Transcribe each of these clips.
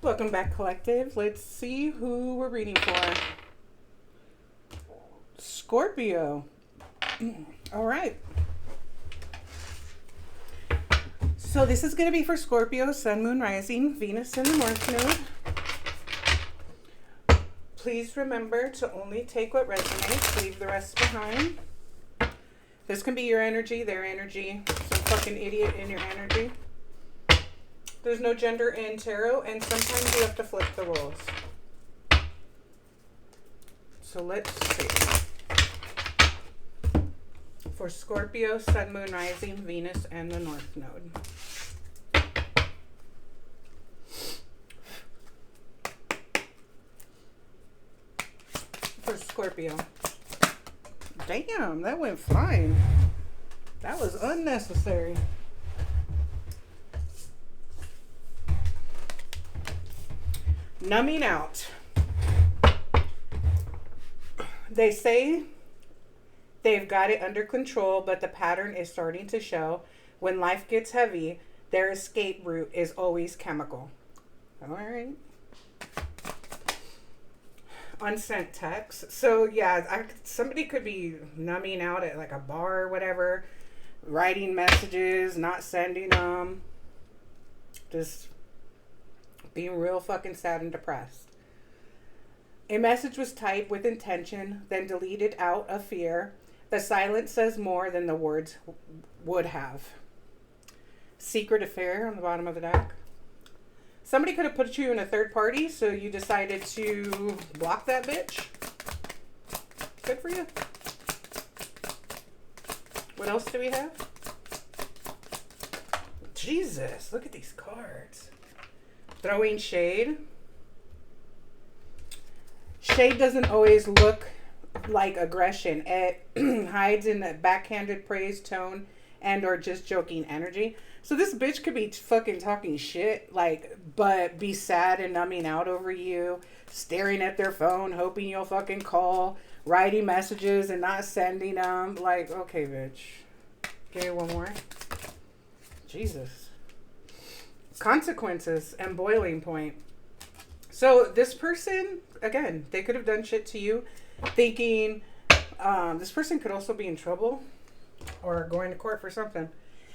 Welcome back, collective. Let's see who we're reading for. Scorpio. All right. So this is going to be for Scorpio, Sun, Moon, Rising, Venus in the North Node. Please remember to only take what resonates. Leave the rest behind. This can be your energy, their energy, some fucking idiot in your energy. There's no gender in tarot, and sometimes you have to flip the roles. So let's see. For Scorpio, Sun, Moon, Rising, Venus, and the North Node. For Scorpio. Damn, that went flying. That was unnecessary. Numbing out. They say they've got it under control, but the pattern is starting to show. When life gets heavy, their escape route is always chemical. All right. Unsent text. So yeah, somebody could be numbing out at like a bar or whatever, writing messages, not sending them, just being real fucking sad and depressed. A message was typed with intention, then deleted out of fear. The silence says more than the words would have. Secret affair on the bottom of the deck. Somebody could have put you in a third party, so you decided to block that bitch. Good for you. What else do we have? Jesus, look at these cards. Throwing shade. Shade doesn't always look like aggression. It hides in the backhanded praise tone and or just joking energy. So this bitch could be fucking talking shit, like, but be sad and numbing out over you, staring at their phone, hoping you'll fucking call, writing messages and not sending them. Like, okay, bitch. Give me one more. Jesus. Consequences and boiling point. So this person, again, they could have done shit to you, thinking this person could also be in trouble or going to court for something.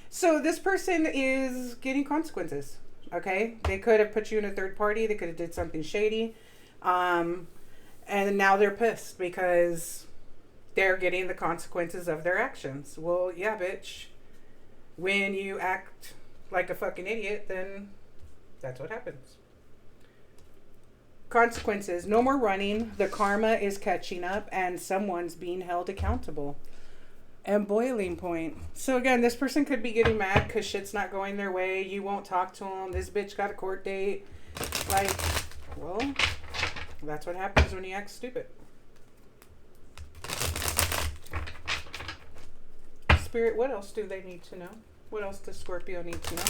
So this person is getting consequences. Okay, they could have put you in a third party. They could have did something shady, and now they're pissed because they're getting the consequences of their actions. Well, yeah, bitch. When you act like a fucking idiot, then that's what happens. Consequences. No more running. The karma is catching up and someone's being held accountable. And boiling point. So again, this person could be getting mad because shit's not going their way. You won't talk to them. This bitch got a court date. Like, well, that's what happens when you act stupid. Spirit, what else do they need to know? What else does Scorpio need to know?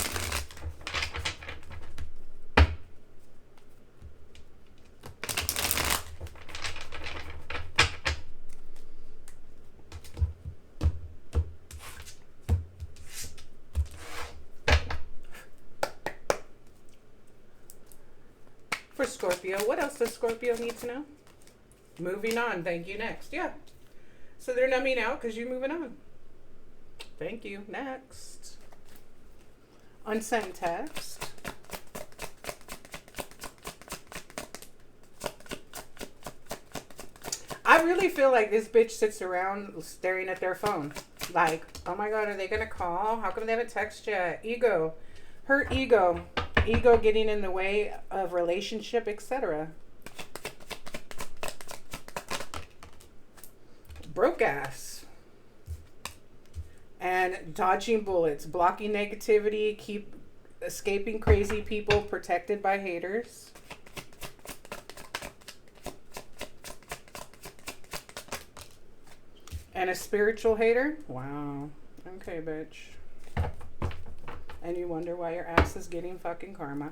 For Scorpio, what else does Scorpio need to know? Moving on. Thank you. Next. Yeah. So they're numbing out because you're moving on. Thank you. Next. Unsent text. I really feel like this bitch sits around staring at their phone. Like, oh my God, are they going to call? How come they haven't texted yet? Ego. Hurt ego. Ego getting in the way of relationship, etc. Broke ass. And dodging bullets. Blocking negativity. Keep escaping crazy people. Protected by haters. And a spiritual hater? Wow. Okay, bitch. And you wonder why your ass is getting fucking karma.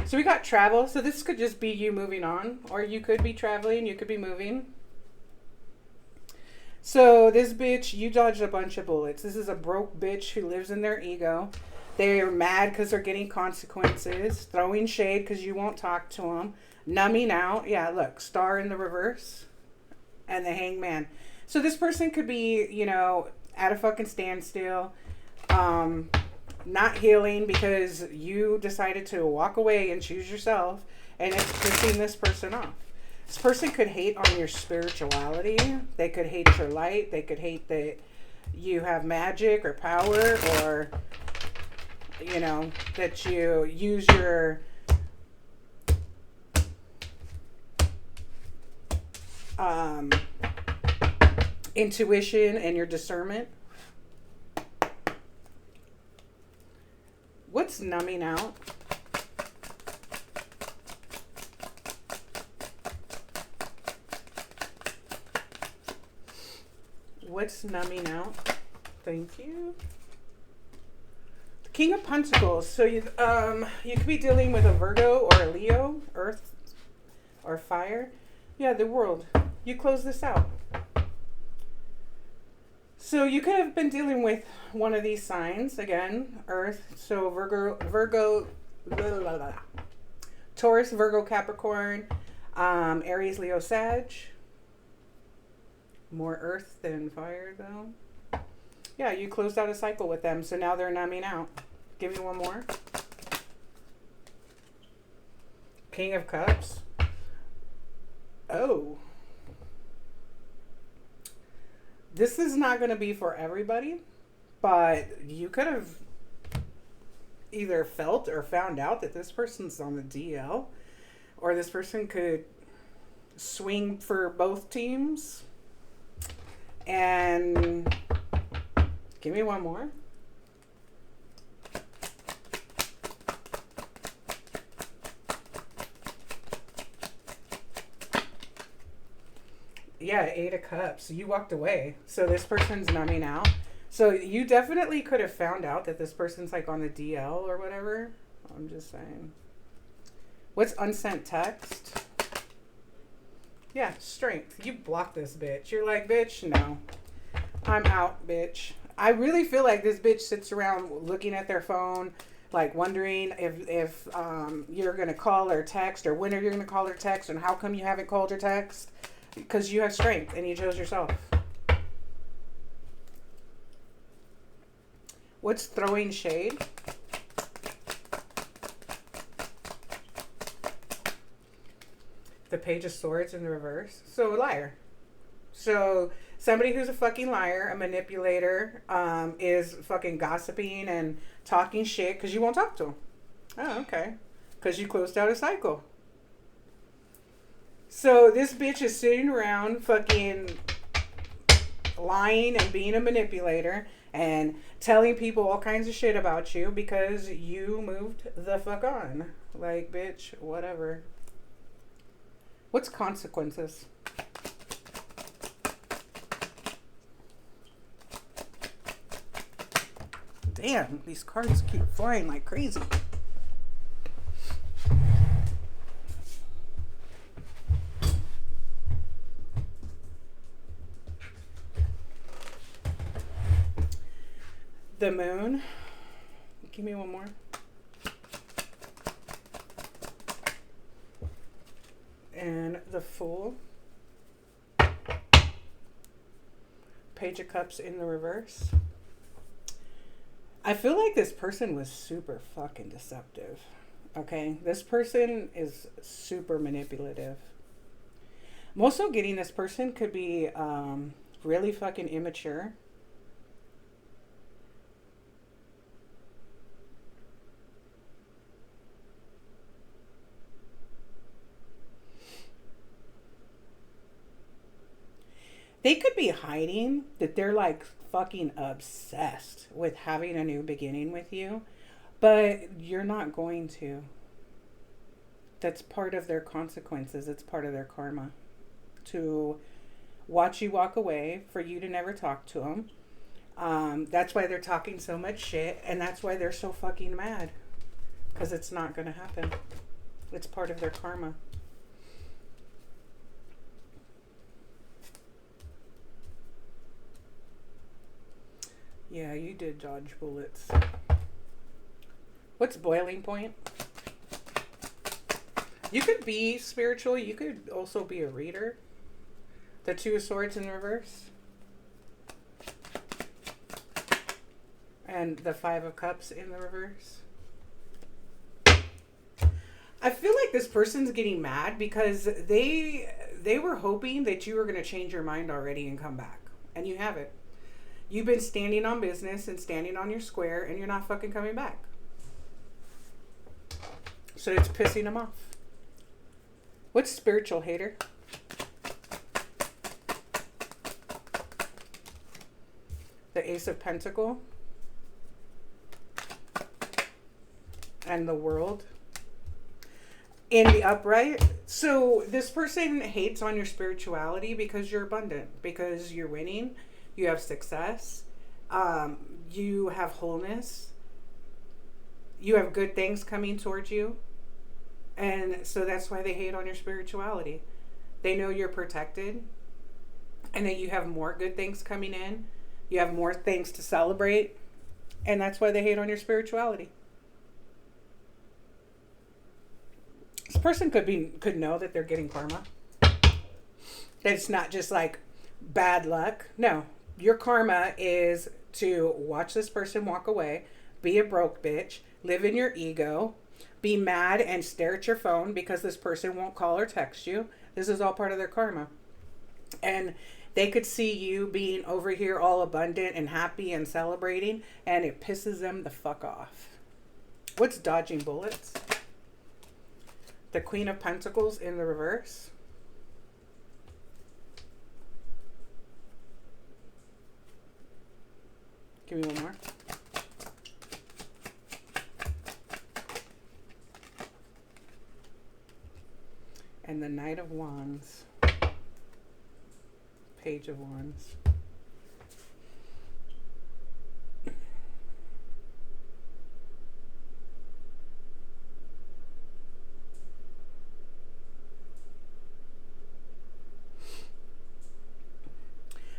So we got travel. So this could just be you moving on. Or you could be traveling. You could be moving. So this bitch, you dodged a bunch of bullets. This is a broke bitch who lives in their ego. They're mad because they're getting consequences. Throwing shade because you won't talk to them. Numbing out. Yeah, look. Star in the reverse. And the Hangman. So this person could be, you know, at a fucking standstill. Not healing because you decided to walk away and choose yourself. And it's pissing this person off. This person could hate on your spirituality. They could hate your light. They could hate that you have magic or power, or, you know, that you use your intuition and your discernment. What's numbing out? What's numbing out? Thank you. King of Pentacles. So you could be dealing with a Virgo or a Leo, Earth or Fire. Yeah, the World. You close this out. So you could have been dealing with one of these signs again, Earth. So Virgo, Taurus, Virgo, Capricorn, Aries, Leo, Sag. More Earth than Fire, though. Yeah, you closed out a cycle with them, so now they're numbing out. Give me one more. King of Cups. Oh. This is not going to be for everybody, but you could have either felt or found out that this person's on the DL, or this person could swing for both teams. And give me one more. Yeah, 8 of Cups. You walked away. So this person's numbing out. So you definitely could have found out that this person's like on the DL or whatever. I'm just saying. What's unsent text? Yeah, Strength. You blocked this bitch. You're like, bitch, no. I'm out, bitch. I really feel like this bitch sits around looking at their phone, like wondering if you're going to call or text, or when are you going to call or text, and how come you haven't called or text? Because you have strength and you chose yourself. What's throwing shade? The Page of Swords in the reverse. So a liar. So somebody who's a fucking liar, a manipulator, is fucking gossiping and talking shit because you won't talk to them. Oh, okay. Because you closed out a cycle. So this bitch is sitting around fucking lying and being a manipulator and telling people all kinds of shit about you because you moved the fuck on. Like, bitch, whatever. What's consequences? Damn, these cards keep flying like crazy. The Moon. Give me one more. And the Fool. Page of Cups in the reverse. I feel like this person was super fucking deceptive. Okay? This person is super manipulative. I'm also getting this person could be really fucking immature. They could be hiding that they're like fucking obsessed with having a new beginning with you, but you're not going to. That's part of their consequences. It's part of their karma to watch you walk away, for you to never talk to them. That's why they're talking so much shit, and that's why they're so fucking mad, because it's not going to happen. It's part of their karma. Yeah, you did dodge bullets. What's boiling point? You could be spiritual. You could also be a reader. The Two of Swords in reverse. And the Five of Cups in the reverse. I feel like this person's getting mad because they were hoping that you were going to change your mind already and come back. And you haven't. You've been standing on business and standing on your square and you're not fucking coming back. So it's pissing them off. What's spiritual, hater? The Ace of Pentacles. And the World. In the upright. So this person hates on your spirituality because you're abundant, because you're winning, you have success, you have wholeness, you have good things coming towards you. And so that's why they hate on your spirituality. They know you're protected and that you have more good things coming in. You have more things to celebrate. And that's why they hate on your spirituality. This person could know that they're getting karma. That it's not just like bad luck. No, your karma is to watch this person walk away, be a broke bitch, live in your ego, be mad and stare at your phone because this person won't call or text you. This is all part of their karma. And they could see you being over here all abundant and happy and celebrating, and it pisses them the fuck off. What's dodging bullets? The Queen of Pentacles in the reverse. Give me one more. And the Knight of Wands. Page of Wands.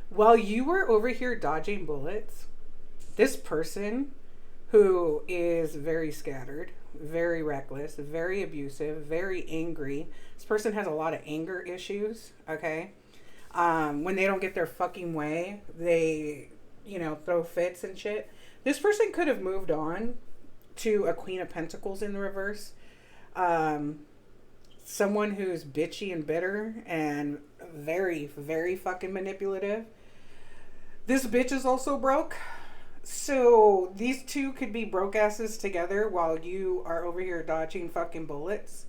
While you were over here dodging bullets, this person who is very scattered, very reckless, very abusive, very angry. This person has a lot of anger issues, okay? When they don't get their fucking way, they, throw fits and shit. This person could have moved on to a Queen of Pentacles in the reverse. Someone who's bitchy and bitter and very, very fucking manipulative. This bitch is also broke. So these two could be broke asses together while you are over here dodging fucking bullets.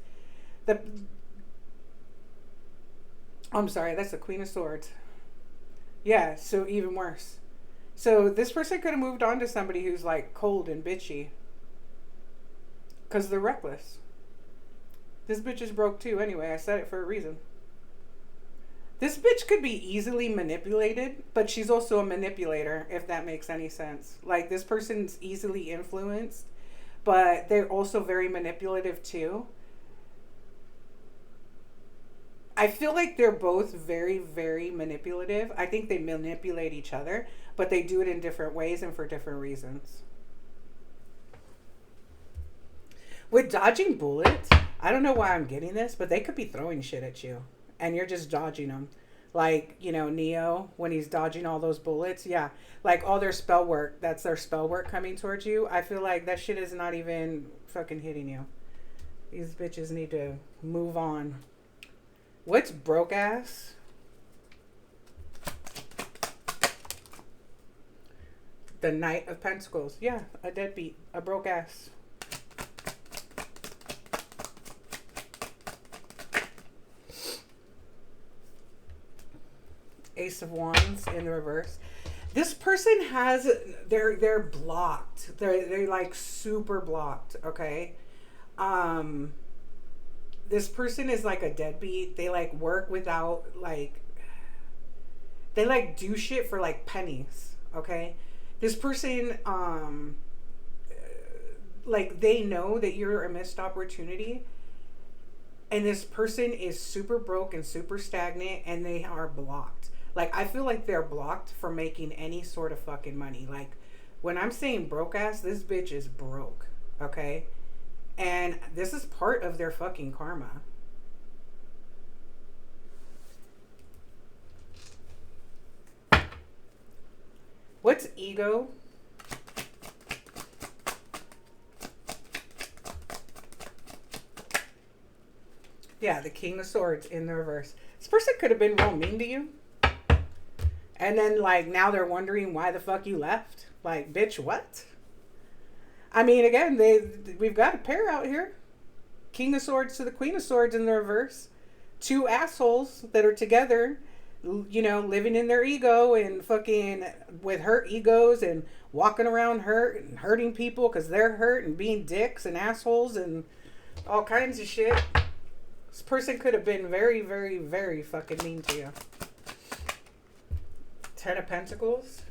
I'm sorry, that's the Queen of Swords. Yeah, so even worse. So this person could have moved on to somebody who's like cold and bitchy. Because they're reckless. This bitch is broke too anyway. I said it for a reason. This bitch could be easily manipulated, but she's also a manipulator, if that makes any sense. Like, this person's easily influenced, but they're also very manipulative too. I feel like they're both very, very manipulative. I think they manipulate each other, but they do it in different ways and for different reasons. With dodging bullets, I don't know why I'm getting this, but they could be throwing shit at you. And you're just dodging them. Like, Neo, when he's dodging all those bullets. Yeah. Like, all their spell work. That's their spell work coming towards you. I feel like that shit is not even fucking hitting you. These bitches need to move on. What's broke ass? The Knight of Pentacles. Yeah, a deadbeat. A broke ass. Ace of Wands in the reverse. This person has, they're blocked. They're like super blocked, okay? This person is like a deadbeat. They like work without they like do shit for like pennies, okay? This person, like they know that you're a missed opportunity. And this person is super broke and super stagnant and they are blocked. Like, I feel like they're blocked from making any sort of fucking money. Like, when I'm saying broke ass, this bitch is broke, Okay? And this is part of their fucking karma. What's ego? Yeah, the King of Swords in the reverse. This person could have been real mean to you. And then, like, now they're wondering why the fuck you left. Like, bitch, what? I mean, again, we've got a pair out here. King of Swords to the Queen of Swords in the reverse. Two assholes that are together, you know, living in their ego and fucking with hurt egos and walking around hurt and hurting people because they're hurt and being dicks and assholes and all kinds of shit. This person could have been very, very, very fucking mean to you. Ten of Pentacles.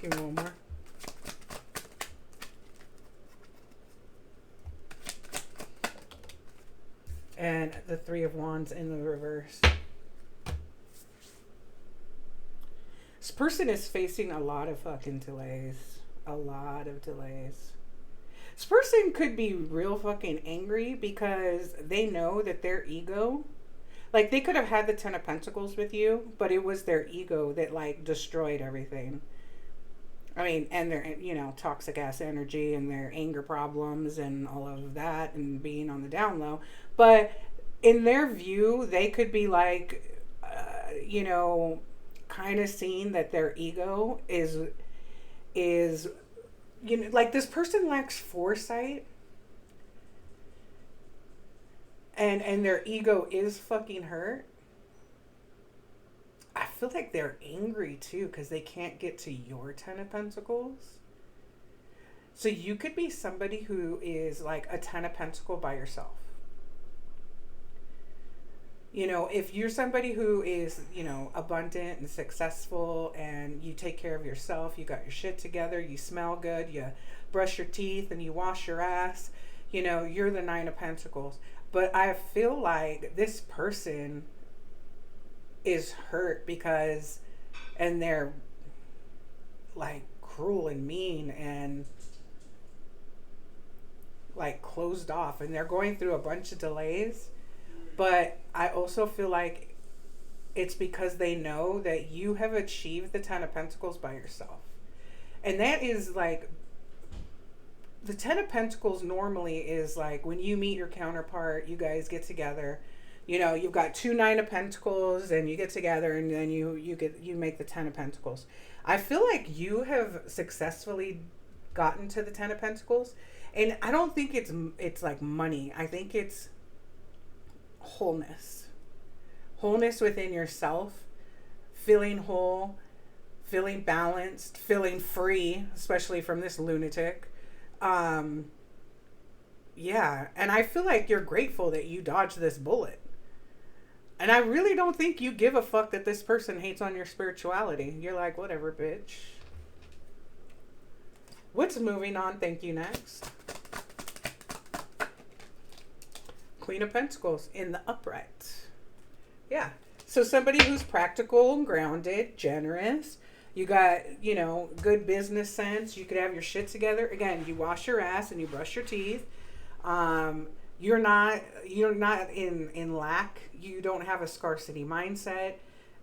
Give me one more. And the Three of Wands in the reverse. This person is facing a lot of fucking delays. A lot of delays. This person could be real fucking angry because they know that their ego, like they could have had the Ten of Pentacles with you, but it was their ego that like destroyed everything. I mean, and their, you know, toxic ass energy and their anger problems and all of that and being on the down low. But in their view, they could be like, you know, kind of seeing that their ego is, you know, like this person lacks foresight. And their ego is fucking hurt. I feel like they're angry too because they can't get to your Ten of Pentacles. So you could be somebody who is like a Ten of Pentacles by yourself. You know, if you're somebody who is, you know, abundant and successful and you take care of yourself, you got your shit together, you smell good, you brush your teeth and you wash your ass, you know, you're the Nine of Pentacles. But I feel like this person is hurt because, and they're like cruel and mean and like closed off and they're going through a bunch of delays. But I also feel like it's because they know that you have achieved the Ten of Pentacles by yourself. And that is like, the Ten of Pentacles normally is like when you meet your counterpart, you guys get together. You know, you've got two Nine of Pentacles and you get together and then you make the Ten of Pentacles. I feel like you have successfully gotten to the Ten of Pentacles. And I don't think it's like money. I think it's wholeness. Wholeness within yourself. Feeling whole. Feeling balanced. Feeling free. Especially from this lunatic. Yeah. And I feel like you're grateful that you dodged this bullet. And I really don't think you give a fuck that this person hates on your spirituality. You're like, whatever, bitch. What's moving on? Thank you. Next. Queen of Pentacles in the upright. Yeah. So somebody who's practical and grounded, generous. You got, you know, good business sense. You could have your shit together. Again, you wash your ass and you brush your teeth. You're not in lack. You don't have a scarcity mindset.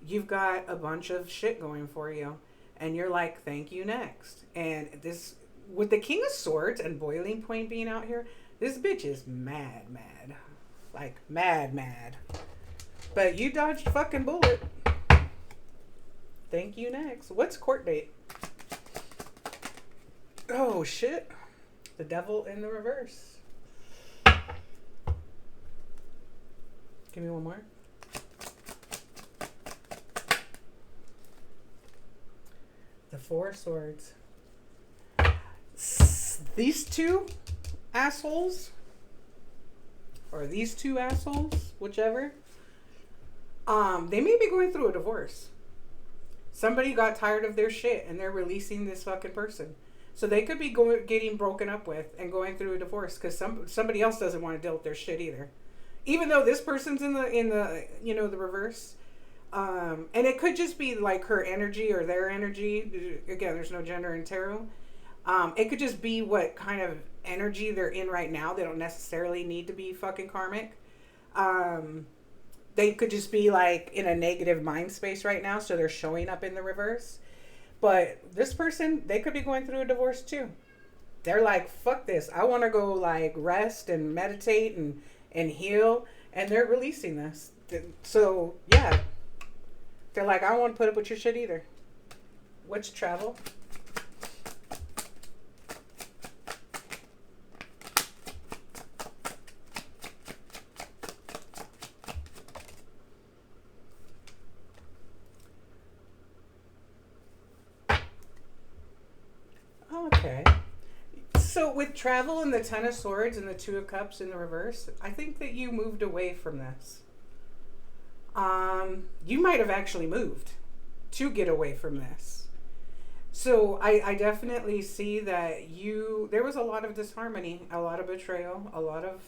You've got a bunch of shit going for you. And you're like, thank you, next. And this, with the King of Swords and Boiling Point being out here, this bitch is mad. Like, mad. But you dodged a fucking bullet. Thank you, next. What's court date? Oh, shit. The Devil in the reverse. Give me one more. The Four of Swords. These two assholes, or these two assholes, whichever, they may be going through a divorce. Somebody got tired of their shit and they're releasing this fucking person. So they could be getting broken up with and going through a divorce because somebody else doesn't want to deal with their shit either. Even though this person's in the you know, the reverse, And it could just be like her energy or their energy. Again, there's no gender in tarot. It could just be what kind of energy they're in right now. They don't necessarily need to be fucking karmic. They could just be like in a negative mind space right now, so they're showing up in the reverse. But this person, they could be going through a divorce too. They're like, fuck this. I want to go like rest and meditate and heal. And they're releasing this. So, yeah. They're like, I don't want to put up with your shit either. What's travel? Okay. So with travel and the Ten of Swords and the Two of Cups in the reverse, I think that you moved away from this. You might have actually moved to get away from this. So I definitely see that there was a lot of disharmony, a lot of betrayal, a lot of,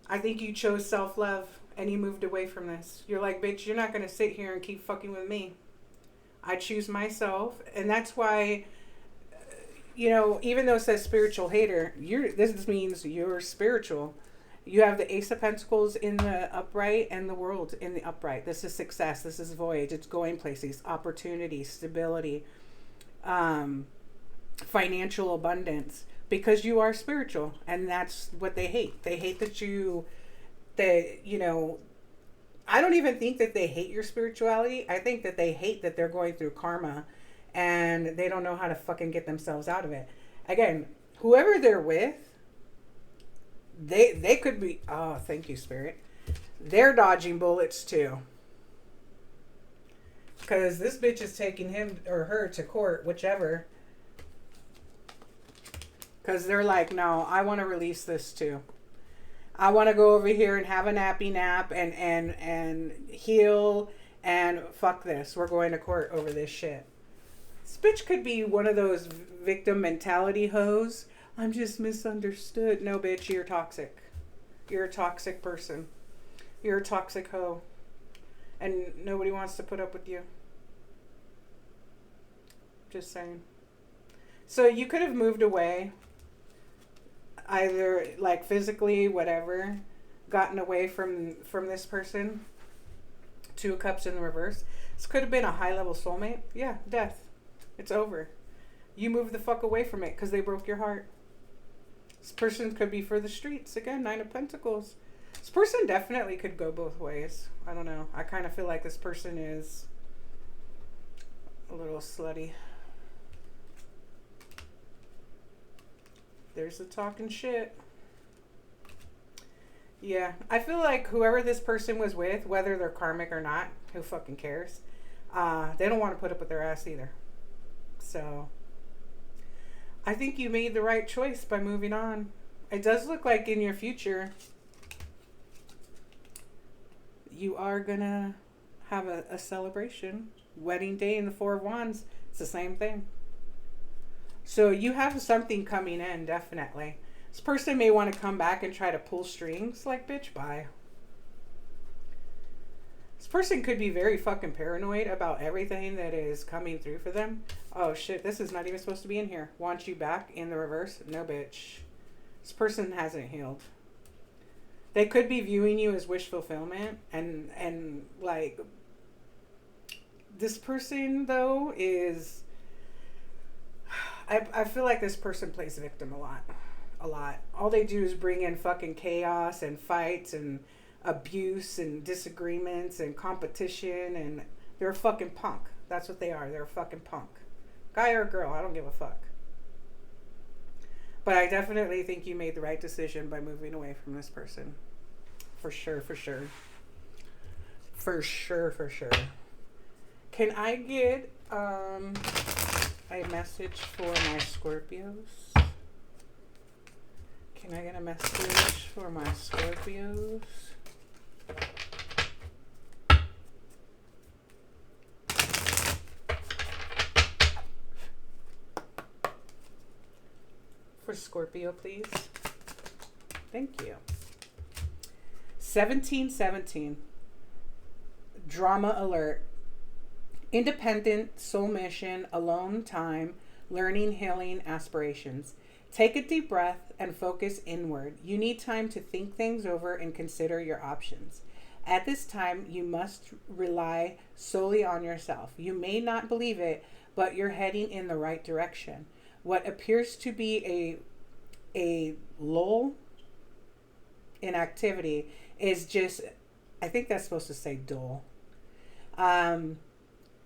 I think you chose self-love and you moved away from this. You're like, bitch, you're not going to sit here and keep fucking with me. I choose myself. And that's why, even though it says spiritual hater, this means you're spiritual. You have the Ace of Pentacles in the upright and the World in the upright. This is success. This is voyage. It's going places, opportunity, stability, financial abundance, because you are spiritual. And that's what they hate. They hate that I don't even think that they hate your spirituality. I think that they hate that they're going through karma and they don't know how to fucking get themselves out of it. Again, whoever they're with, they could be, oh, thank you, Spirit. They're dodging bullets too. Because this bitch is taking him or her to court, whichever. Because they're like, no, I want to release this too. I want to go over here and have a nappy nap and heal and fuck this. We're going to court over this shit. This bitch could be one of those victim mentality hoes. I'm just misunderstood. No, bitch, you're toxic. You're a toxic person. You're a toxic hoe. And nobody wants to put up with you. Just saying. So you could have moved away. Either like physically, whatever. Gotten away from this person. Two of Cups in the reverse. This could have been a high-level soulmate. Yeah, death. It's over. You moved the fuck away from it because they broke your heart. This person could be for the streets. Again, Nine of Pentacles. This person definitely could go both ways. I don't know. I kind of feel like this person is a little slutty. There's the talking shit. Yeah. I feel like whoever this person was with, whether they're karmic or not, who fucking cares? They don't want to put up with their ass either. So I think you made the right choice by moving on. It does look like in your future you are gonna have a celebration. Wedding day and the Four of Wands. It's the same thing. So you have something coming in, definitely. This person may want to come back and try to pull strings. Like, bitch, bye. This person could be very fucking paranoid about everything that is coming through for them. Oh shit, this is not even supposed to be in here. Want you back in the reverse? No, bitch. This person hasn't healed. They could be viewing you as wish fulfillment. And like, this person, though, is... I feel like this person plays victim a lot. A lot. All they do is bring in fucking chaos and fights and abuse and disagreements and competition, and they're a fucking punk. That's what they are. They're a fucking punk. Guy or girl, I don't give a fuck. But I definitely think you made the right decision by moving away from this person. For sure, for sure. For sure, for sure. Can I get a message for my Scorpios? Can I get a message for my Scorpios? For Scorpio, please. Thank you. 1717. Drama alert. Independent, soul mission, alone time, learning, healing, aspirations. Take a deep breath and focus inward. You need time to think things over and consider your options. At this time, you must rely solely on yourself. You may not believe it, but you're heading in the right direction. What appears to be a lull in activity is just, I think that's supposed to say dull.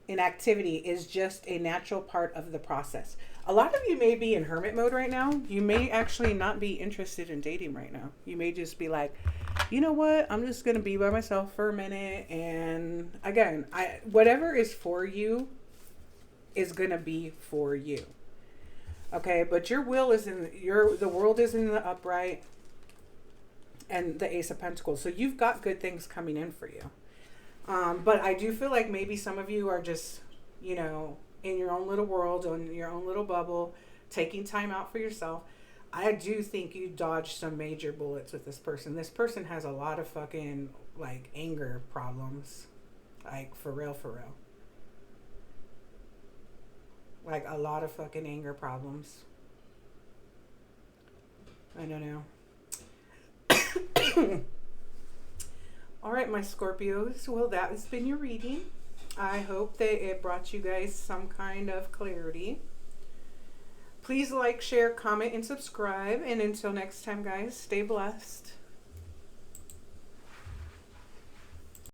Inactivity is just a natural part of the process. A lot of you may be in hermit mode right now. You may actually not be interested in dating right now. You may just be like, you know what? I'm just going to be by myself for a minute. And again, whatever is for you is going to be for you. Okay. But your will is the world is in the upright and the Ace of Pentacles. So you've got good things coming in for you. But I do feel like maybe some of you are just, you know, in your own little world, in your own little bubble, taking time out for yourself. I do think you dodged some major bullets with this person. This person has a lot of fucking, like, anger problems. Like, for real, for real. Like, a lot of fucking anger problems. I don't know. All right, my Scorpios. Well, that has been your reading. I hope that it brought you guys some kind of clarity. Please like, share, comment, and subscribe. And until next time, guys, stay blessed.